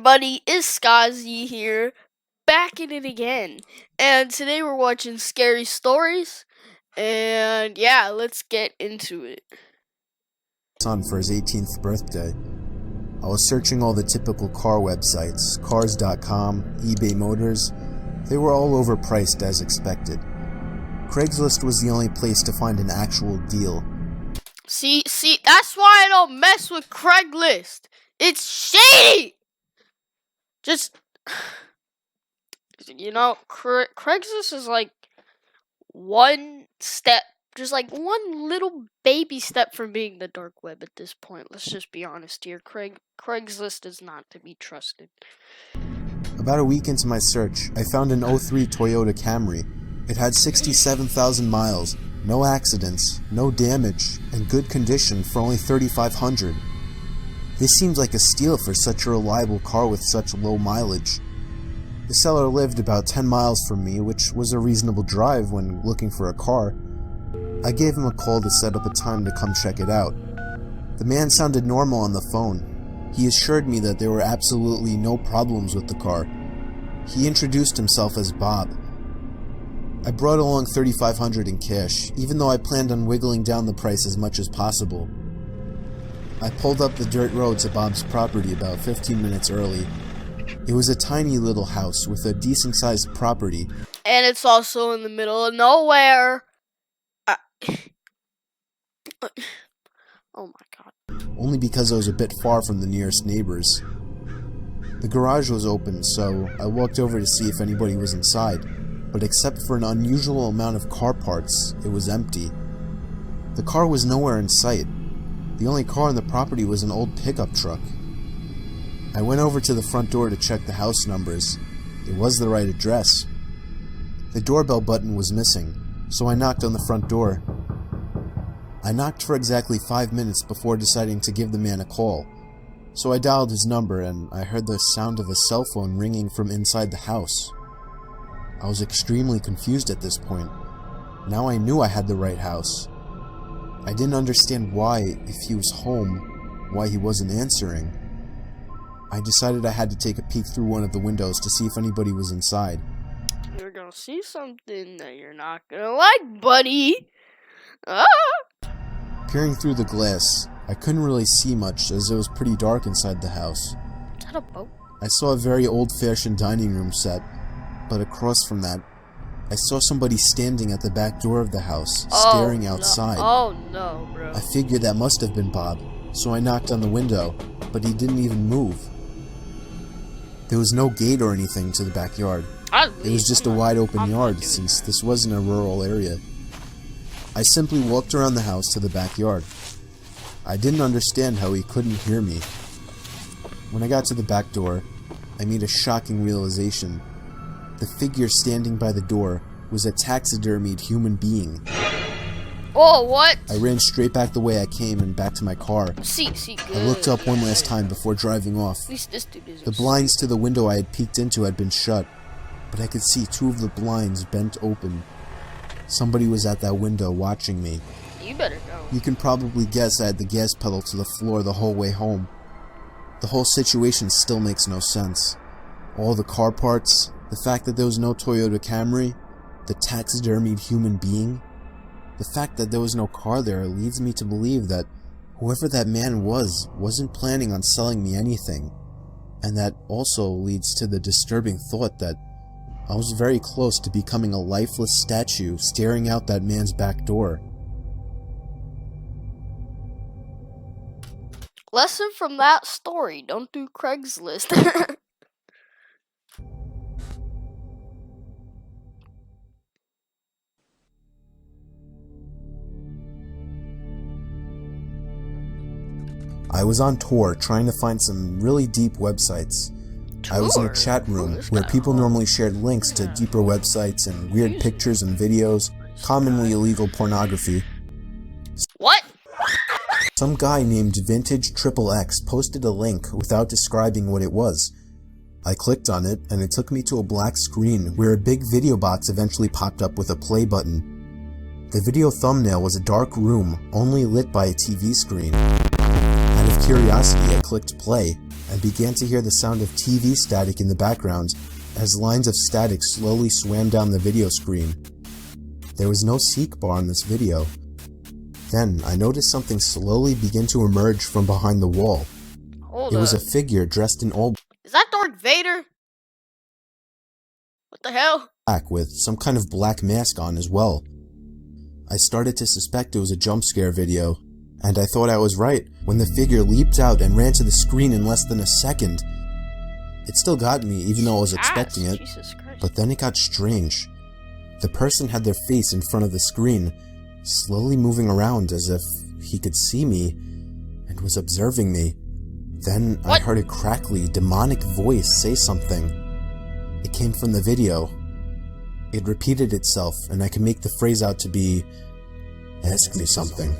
everybody, it's Scozzy here, back in it again. And today we're watching scary stories. And yeah, let's get into it. Son for his 18th birthday. I was searching all the typical car websites, cars.com, eBay Motors. They were all overpriced as expected. Craigslist was the only place to find an actual deal. See, that's why I don't mess with Craigslist. It's shady! Just, Craigslist is like one step, just like one little baby step from being the dark web at this point. Let's just be honest here. Craigslist is not to be trusted. About a week into my search, I found an 03 Toyota Camry. It had 67,000 miles, no accidents, no damage, and good condition for only $3,500. This seems like a steal for such a reliable car with such low mileage. The seller lived about 10 miles from me, which was a reasonable drive when looking for a car. I gave him a call to set up a time to come check it out. The man sounded normal on the phone. He assured me that there were absolutely no problems with the car. He introduced himself as Bob. I brought along $3,500 in cash, even though I planned on wiggling down the price as much as possible. I pulled up the dirt road to Bob's property about 15 minutes early. It was a tiny little house with a decent-sized property. And it's also in the middle of nowhere. Oh my god. Only because I was a bit far from the nearest neighbors. The garage was open, so I walked over to see if anybody was inside, but except for an unusual amount of car parts, it was empty. The car was nowhere in sight. The only car on the property was an old pickup truck. I went over to the front door to check the house numbers. It was the right address. The doorbell button was missing, so I knocked on the front door. I knocked for exactly 5 minutes before deciding to give the man a call. So I dialed his number and I heard the sound of a cell phone ringing from inside the house. I was extremely confused at this point. Now I knew I had the right house. I didn't understand why, if he was home, why he wasn't answering. I decided I had to take a peek through one of the windows to see if anybody was inside. You're gonna see something that you're not gonna like, buddy. Peering through the glass, I couldn't really see much as it was pretty dark inside the house. Is that a boat? I saw a very old-fashioned dining room set, but across from that, I saw somebody standing at the back door of the house, staring outside. Oh no, bro. I figured that must have been Bob, so I knocked on the window, but he didn't even move. There was no gate or anything to the backyard. It was just a wide open yard since this wasn't a rural area. I simply walked around the house to the backyard. I didn't understand how he couldn't hear me. When I got to the back door, I made a shocking realization. The figure standing by the door was a taxidermied human being. Oh, what? I ran straight back the way I came and back to my car. Good. I looked up one last time before driving off. At least this dude is. The blinds to the window I had peeked into had been shut, but I could see two of the blinds bent open. Somebody was at that window watching me. You better go. You can probably guess I had the gas pedal to the floor the whole way home. The whole situation still makes no sense. All the car parts, the fact that there was no Toyota Camry, the taxidermied human being. The fact that there was no car there leads me to believe that whoever that man wasn't planning on selling me anything. And that also leads to the disturbing thought that I was very close to becoming a lifeless statue staring out that man's back door. Lesson from that story, don't do Craigslist. I was on tour trying to find some really deep websites. I was in a chat room where people normally shared links to deeper websites and weird pictures and videos, commonly illegal pornography. What? Some guy named Vintage XXX posted a link without describing what it was. I clicked on it and it took me to a black screen where a big video box eventually popped up with a play button. The video thumbnail was a dark room only lit by a TV screen. Out of curiosity, I clicked play, I began to hear the sound of TV static in the background as lines of static slowly swam down the video screen. There was no seek bar on this video. Then I noticed something slowly begin to emerge from behind the wall. Hold It was a up. figure dressed in all Is that Darth Vader? What the hell? black with some kind of black mask on as well. I started to suspect it was a jump scare video, and I thought I was right when the figure leaped out and ran to the screen in less than a second. It still got me even though I was expecting it, Jesus Christ. but then it got strange. The person had their face in front of the screen, slowly moving around as if he could see me and was observing me. Then I heard a crackly, demonic voice say something. It came from the video. It repeated itself, and I could make the phrase out to be, "Ask me something."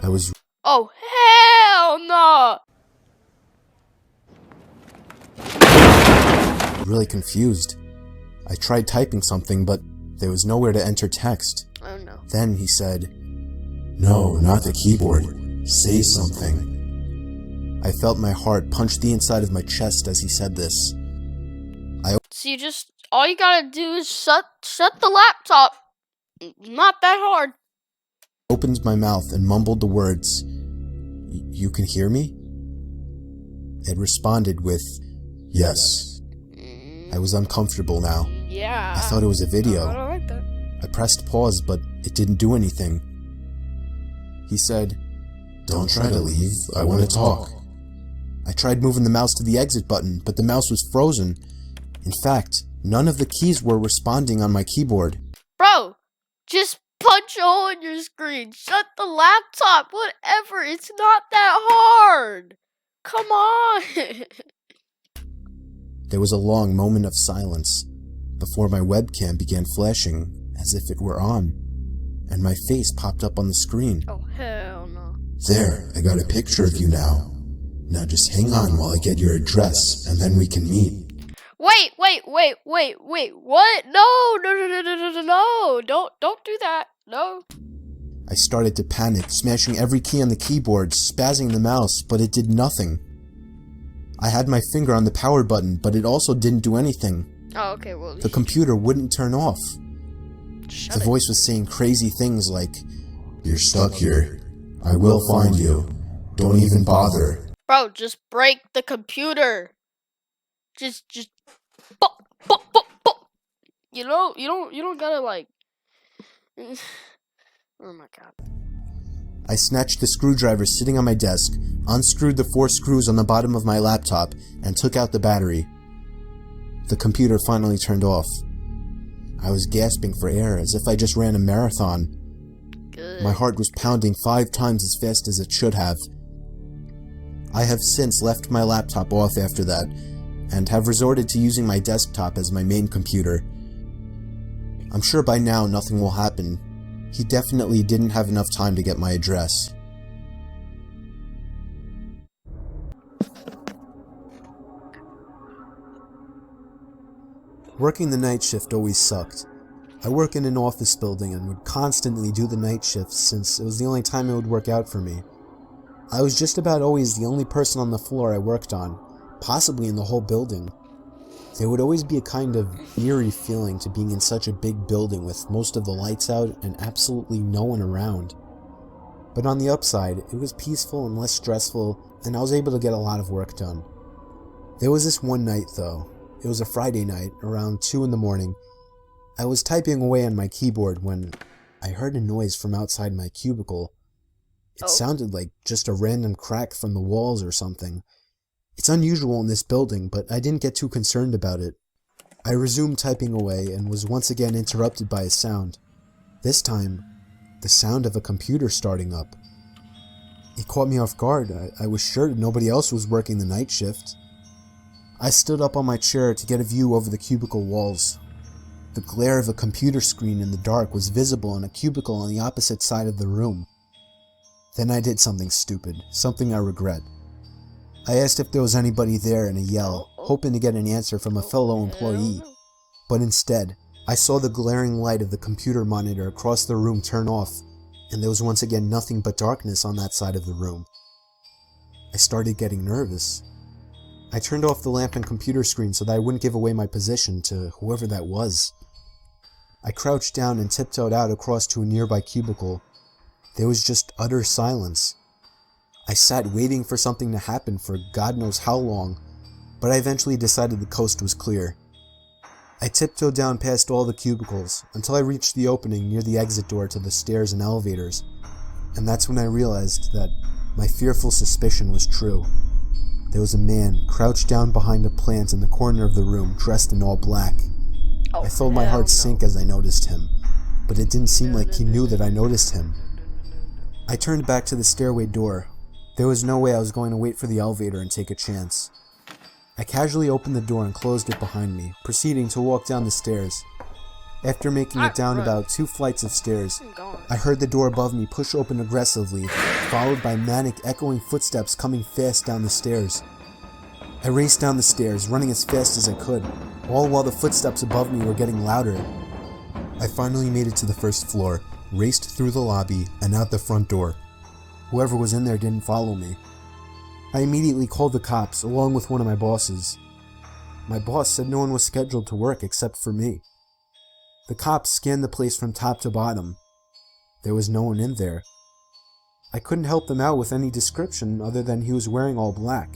I was Oh, hell no! really confused. I tried typing something, but there was nowhere to enter text. Oh no. Then he said, "No, not the keyboard. Say something." I felt my heart punch the inside of my chest as he said this. So all you gotta do is shut the laptop. Not that hard. I opened my mouth and mumbled the words, "You can hear me?" It responded with, "Yes." I was uncomfortable now. Yeah. I thought it was a video. I don't like that. I pressed pause, but it didn't do anything. He said, "Don't try to leave. I want to talk." I tried moving the mouse to the exit button, but the mouse was frozen. In fact, none of the keys were responding on my keyboard. Bro, just punch a hole in your screen. Shut the laptop. Whatever. It's not that hard. Come on. There was a long moment of silence before my webcam began flashing as if it were on, and my face popped up on the screen. Oh, hell no. "There, I got a picture of you now. Now just hang on while I get your address, and then we can meet." Wait. What? No. Don't do that. No. I started to panic, smashing every key on the keyboard, spazzing the mouse, but it did nothing. I had my finger on the power button, but it also didn't do anything. Oh, okay, well. The computer wouldn't turn off. Shut The it. voice was saying crazy things like, "You're stuck here. I will find you. Don't even bother." Bro, just break the computer. Just You don't gotta like. Oh my god. I snatched the screwdriver sitting on my desk, unscrewed the 4 screws on the bottom of my laptop, and took out the battery. The computer finally turned off. I was gasping for air as if I just ran a marathon. Good. My heart was pounding 5 times as fast as it should have. I have since left my laptop off after that, and have resorted to using my desktop as my main computer. I'm sure by now nothing will happen. He definitely didn't have enough time to get my address. Working the night shift always sucked. I work in an office building and would constantly do the night shifts since it was the only time it would work out for me. I was just about always the only person on the floor I worked on, possibly in the whole building. There would always be a kind of eerie feeling to being in such a big building with most of the lights out and absolutely no one around. But on the upside, it was peaceful and less stressful, and I was able to get a lot of work done. There was this one night though. It was a Friday night, around 2 in the morning. I was typing away on my keyboard when I heard a noise from outside my cubicle. It sounded like just a random crack from the walls or something. It's unusual in this building, but I didn't get too concerned about it. I resumed typing away and was once again interrupted by a sound. This time, the sound of a computer starting up. It caught me off guard. I was sure nobody else was working the night shift. I stood up on my chair to get a view over the cubicle walls. The glare of a computer screen in the dark was visible in a cubicle on the opposite side of the room. Then I did something stupid, something I regret. I asked if there was anybody there in a yell, hoping to get an answer from a fellow employee. But instead, I saw the glaring light of the computer monitor across the room turn off, and there was once again nothing but darkness on that side of the room. I started getting nervous. I turned off the lamp and computer screen so that I wouldn't give away my position to whoever that was. I crouched down and tiptoed out across to a nearby cubicle. There was just utter silence. I sat waiting for something to happen for God knows how long, but I eventually decided the coast was clear. I tiptoed down past all the cubicles until I reached the opening near the exit door to the stairs and elevators, and that's when I realized that my fearful suspicion was true. There was a man crouched down behind a plant in the corner of the room, dressed in all black. I felt my heart sink as I noticed him, but it didn't seem like he knew that I noticed him. I turned back to the stairway door. There was no way I was going to wait for the elevator and take a chance. I casually opened the door and closed it behind me, proceeding to walk down the stairs. After making it down about 2 flights of stairs, I heard the door above me push open aggressively, followed by manic, echoing footsteps coming fast down the stairs. I raced down the stairs, running as fast as I could, all while the footsteps above me were getting louder. I finally made it to the first floor, raced through the lobby, and out the front door. Whoever was in there didn't follow me. I immediately called the cops, along with one of my bosses. My boss said no one was scheduled to work except for me. The cops scanned the place from top to bottom. There was no one in there. I couldn't help them out with any description other than he was wearing all black.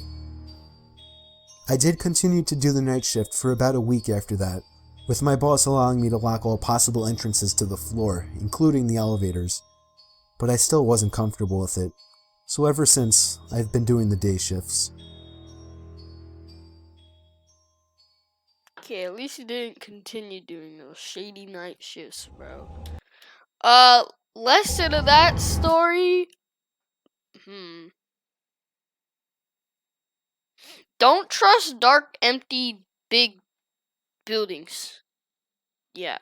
I did continue to do the night shift for about a week after that, with my boss allowing me to lock all possible entrances to the floor, including the elevators. But I still wasn't comfortable with it, so ever since, I've been doing the day shifts. Okay, at least you didn't continue doing those shady night shifts, bro. Lesson of that story. Don't trust dark, empty, big buildings. Yeah.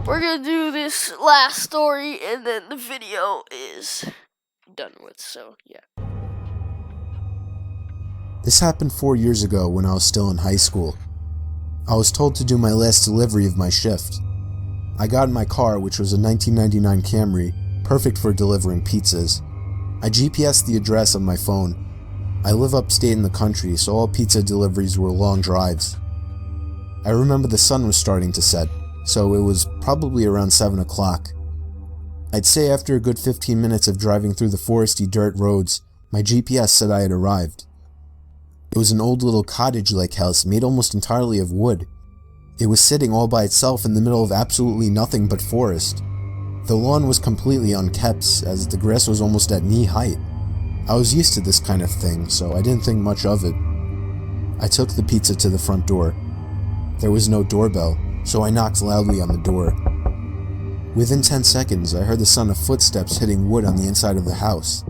We're gonna do this last story and then the video is done with, so yeah. This happened 4 years ago when I was still in high school. I was told to do my last delivery of my shift. I got in my car, which was a 1999 Camry, perfect for delivering pizzas. I GPSed the address on my phone. I live upstate in the country, so all pizza deliveries were long drives. I remember the sun was starting to set, so it was probably around 7 o'clock. I'd say after a good 15 minutes of driving through the foresty dirt roads, my GPS said I had arrived. It was an old little cottage-like house made almost entirely of wood. It was sitting all by itself in the middle of absolutely nothing but forest. The lawn was completely unkept, as the grass was almost at knee height. I was used to this kind of thing, so I didn't think much of it. I took the pizza to the front door. There was no doorbell, so I knocked loudly on the door. Within 10 seconds, I heard the sound of footsteps hitting wood on the inside of the house.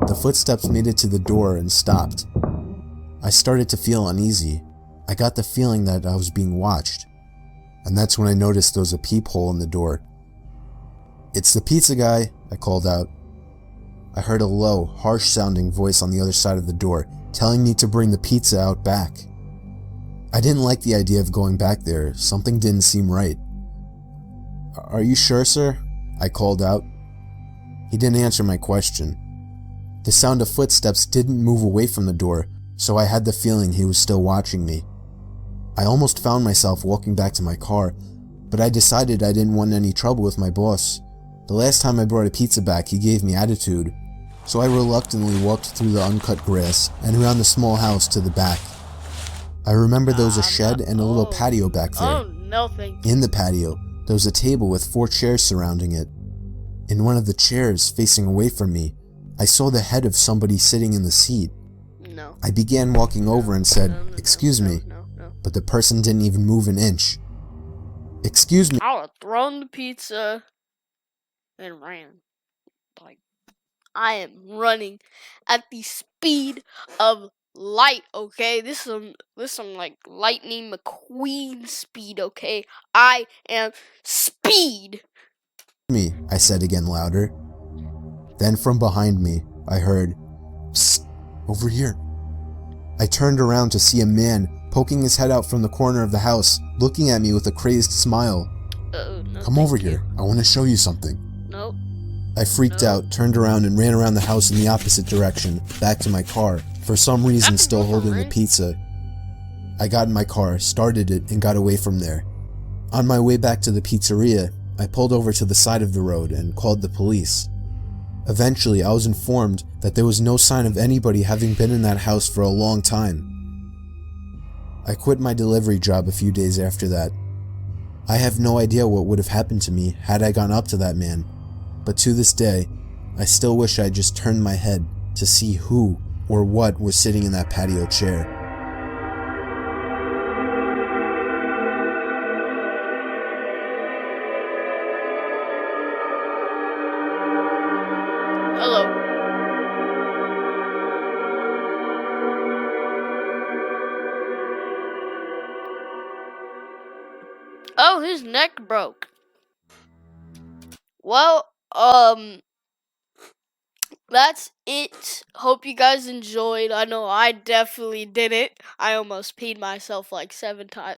The footsteps made it to the door and stopped. I started to feel uneasy. I got the feeling that I was being watched. And that's when I noticed there was a peephole in the door. "It's the pizza guy," I called out. I heard a low, harsh-sounding voice on the other side of the door, telling me to bring the pizza out back. I didn't like the idea of going back there. Something didn't seem right. "Are you sure, sir?" I called out. He didn't answer my question. The sound of footsteps didn't move away from the door, so I had the feeling he was still watching me. I almost found myself walking back to my car, but I decided I didn't want any trouble with my boss. The last time I brought a pizza back, he gave me attitude, so I reluctantly walked through the uncut grass and around the small house to the back. I remember there was a shed and a little patio back there. Oh, no thank you. In the patio, there was a table with 4 chairs surrounding it. In one of the chairs, facing away from me, I saw the head of somebody sitting in the seat. No. I began walking over and said, "Excuse me," No. but the person didn't even move an inch. "Excuse me." I would have thrown the pizza and ran. Like, I am running at the speed of light, okay? This is some like Lightning McQueen speed, okay? I am speed. "Me," I said again louder. Then from behind me, I heard, "Psst, over here." I turned around to see a man poking his head out from the corner of the house, looking at me with a crazed smile. No, "Come over here, I want to show you something." Nope. I freaked out, turned around and ran around the house in the opposite direction, back to my car, for some reason Happens still with holding the rain. pizza. I got in my car, started it, and got away from there. On my way back to the pizzeria, I pulled over to the side of the road and called the police. Eventually, I was informed that there was no sign of anybody having been in that house for a long time. I quit my delivery job a few days after that. I have no idea what would have happened to me had I gone up to that man, but to this day, I still wish I had just turned my head to see who or what was sitting in that patio chair. Hello. Oh, his neck broke. Well, that's it. Hope you guys enjoyed. I know I definitely did it. I almost peed myself like 7 times.